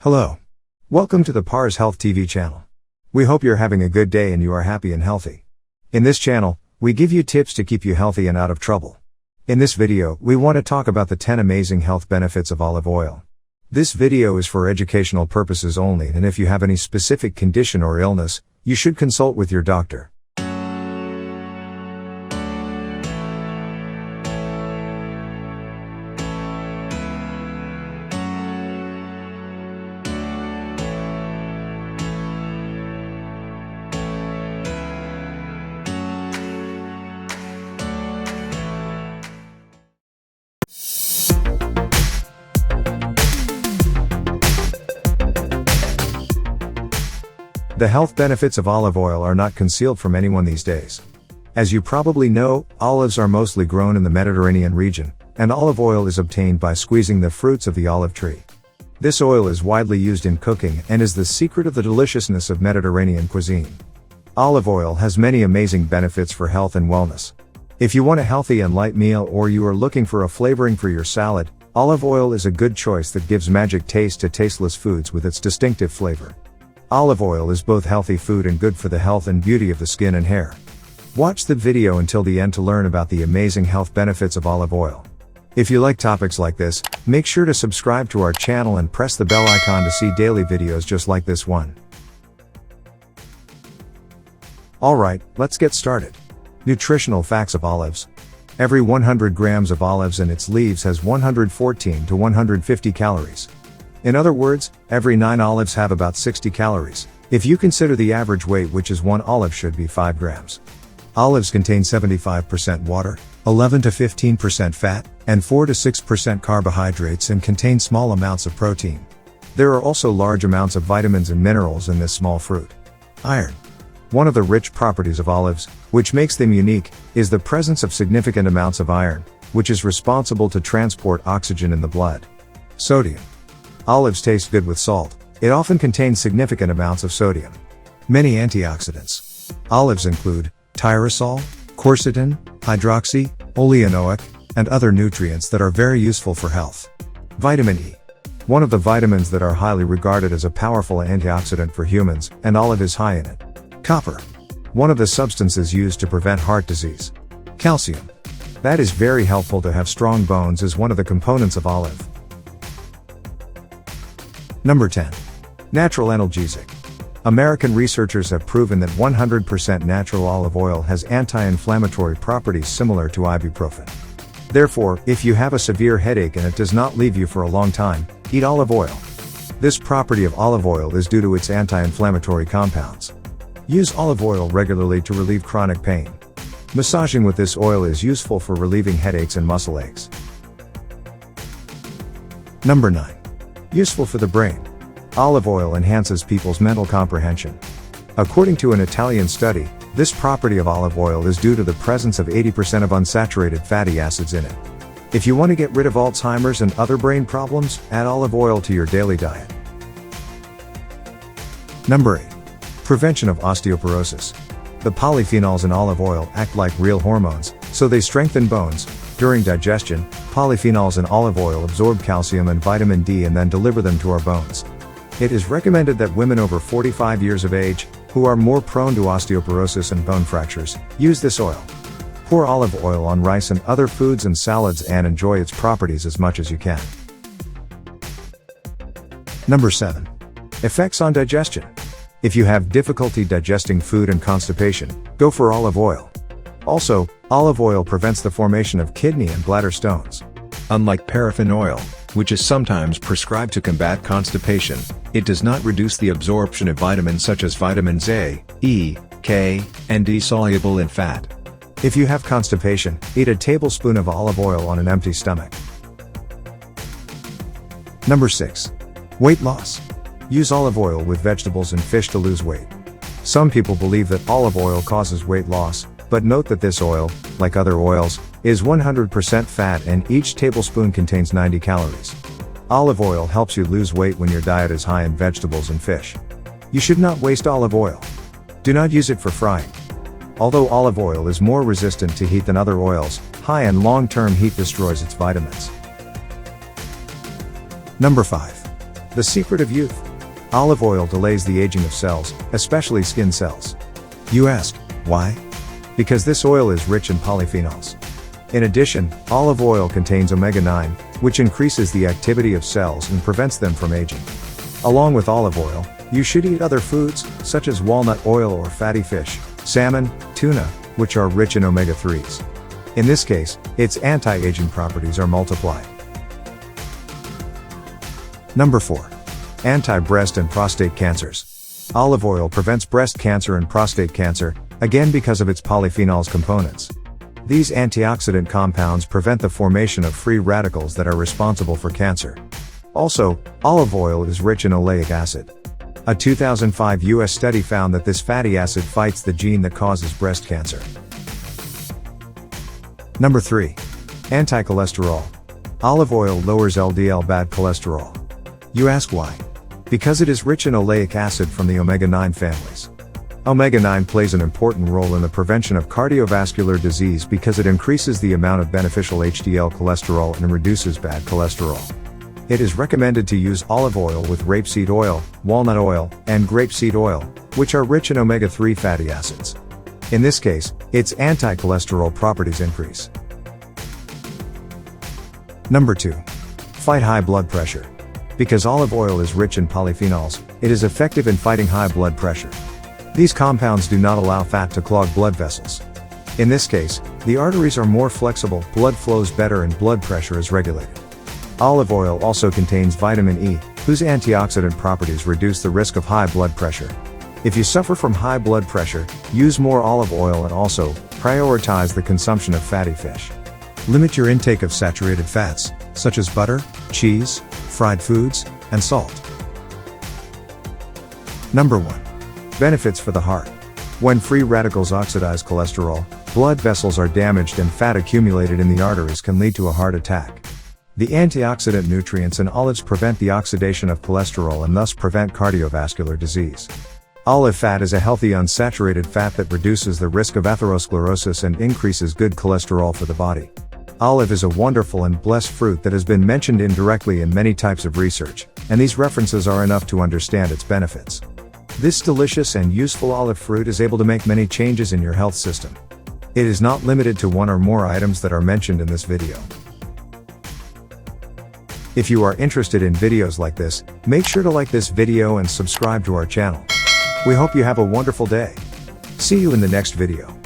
Hello. Welcome to the Pars Health TV channel. We hope you're having a good day and you are happy and healthy. In this channel, we give you tips to keep you healthy and out of trouble. In this video, we want to talk about the 10 amazing health benefits of olive oil. This video is for educational purposes only, and if you have any specific condition or illness, you should consult with your doctor. The health benefits of olive oil are not concealed from anyone these days. As you probably know, olives are mostly grown in the Mediterranean region, and olive oil is obtained by squeezing the fruits of the olive tree. This oil is widely used in cooking and is the secret of the deliciousness of Mediterranean cuisine. Olive oil has many amazing benefits for health and wellness. If you want a healthy and light meal or you are looking for a flavoring for your salad, olive oil is a good choice that gives magic taste to tasteless foods with its distinctive flavor. Olive oil is both healthy food and good for the health and beauty of the skin and hair. Watch the video until the end to learn about the amazing health benefits of olive oil. If you like topics like this, make sure to subscribe to our channel and press the bell icon to see daily videos just like this one. Alright, let's get started. Nutritional facts of olives. Every 100 grams of olives and its leaves has 114 to 150 calories. In other words, every 9 olives have about 60 calories, if you consider the average weight, which is 1 olive should be 5 grams. Olives contain 75% water, 11 to 15% fat, and 4 to 6% carbohydrates and contain small amounts of protein. There are also large amounts of vitamins and minerals in this small fruit. Iron. One of the rich properties of olives, which makes them unique, is the presence of significant amounts of iron, which is responsible to transport oxygen in the blood. Sodium. Olives taste good with salt. It often contains significant amounts of sodium. Many antioxidants. Olives include tyrosol, quercetin, hydroxy, oleanoic, and other nutrients that are very useful for health. Vitamin E. One of the vitamins that are highly regarded as a powerful antioxidant for humans, and olive is high in it. Copper. One of the substances used to prevent heart disease. Calcium. That is very helpful to have strong bones, is one of the components of olive. Number 10. Natural analgesic. American researchers have proven that 100% natural olive oil has anti-inflammatory properties similar to ibuprofen. Therefore, if you have a severe headache and it does not leave you for a long time, eat olive oil. This property of olive oil is due to its anti-inflammatory compounds. Use olive oil regularly to relieve chronic pain. Massaging with this oil is useful for relieving headaches and muscle aches. Number 9. Useful for the brain. Olive oil enhances people's mental comprehension. According to an Italian study, this property of olive oil is due to the presence of 80% of unsaturated fatty acids in it. If you want to get rid of Alzheimer's and other brain problems, add olive oil to your daily diet. Number 8. Prevention of osteoporosis. The polyphenols in olive oil act like real hormones, so they strengthen bones. During digestion, polyphenols in olive oil absorb calcium and vitamin D and then deliver them to our bones. It is recommended that women over 45 years of age, who are more prone to osteoporosis and bone fractures, use this oil. Pour olive oil on rice and other foods and salads and enjoy its properties as much as you can. Number 7. Effects on digestion. If you have difficulty digesting food and constipation, go for olive oil. Also, olive oil prevents the formation of kidney and bladder stones. Unlike paraffin oil, which is sometimes prescribed to combat constipation, it does not reduce the absorption of vitamins such as vitamins A, E, K, and D soluble in fat. If you have constipation, eat a tablespoon of olive oil on an empty stomach. Number 6. Weight loss. Use olive oil with vegetables and fish to lose weight. Some people believe that olive oil causes weight loss, but note that this oil, like other oils, is 100% fat and each tablespoon contains 90 calories. Olive oil helps you lose weight when your diet is high in vegetables and fish. You should not waste olive oil. Do not use it for frying. Although olive oil is more resistant to heat than other oils, high and long-term heat destroys its vitamins. Number 5. The secret of youth. Olive oil delays the aging of cells, especially skin cells. You ask, why? Because this oil is rich in polyphenols. In addition, olive oil contains omega-9, which increases the activity of cells and prevents them from aging. Along with olive oil, you should eat other foods, such as walnut oil or fatty fish, salmon, tuna, which are rich in omega-3s. In this case, its anti-aging properties are multiplied. Number 4. Anti-breast and prostate cancers. Olive oil prevents breast cancer and prostate cancer, again because of its polyphenols components. These antioxidant compounds prevent the formation of free radicals that are responsible for cancer. Also, olive oil is rich in oleic acid. A 2005 US study found that this fatty acid fights the gene that causes breast cancer. Number 3. Anticholesterol. Olive oil lowers LDL bad cholesterol. You ask why? Because it is rich in oleic acid from the omega-9 families. Omega-9 plays an important role in the prevention of cardiovascular disease because it increases the amount of beneficial HDL cholesterol and reduces bad cholesterol. It is recommended to use olive oil with rapeseed oil, walnut oil, and grapeseed oil, which are rich in omega-3 fatty acids. In this case, its anti-cholesterol properties increase. Number 2. Fight high blood pressure. Because olive oil is rich in polyphenols, it is effective in fighting high blood pressure. These compounds do not allow fat to clog blood vessels. In this case, the arteries are more flexible, blood flows better and blood pressure is regulated. Olive oil also contains vitamin E, whose antioxidant properties reduce the risk of high blood pressure. If you suffer from high blood pressure, use more olive oil and also prioritize the consumption of fatty fish. Limit your intake of saturated fats, such as butter, cheese, fried foods, and salt. Number 1. Benefits for the heart. When free radicals oxidize cholesterol, blood vessels are damaged and fat accumulated in the arteries can lead to a heart attack. The antioxidant nutrients in olives prevent the oxidation of cholesterol and thus prevent cardiovascular disease. Olive fat is a healthy unsaturated fat that reduces the risk of atherosclerosis and increases good cholesterol for the body. Olive is a wonderful and blessed fruit that has been mentioned indirectly in many types of research, and these references are enough to understand its benefits. This delicious and useful olive fruit is able to make many changes in your health system. It is not limited to one or more items that are mentioned in this video. If you are interested in videos like this, make sure to like this video and subscribe to our channel. We hope you have a wonderful day. See you in the next video.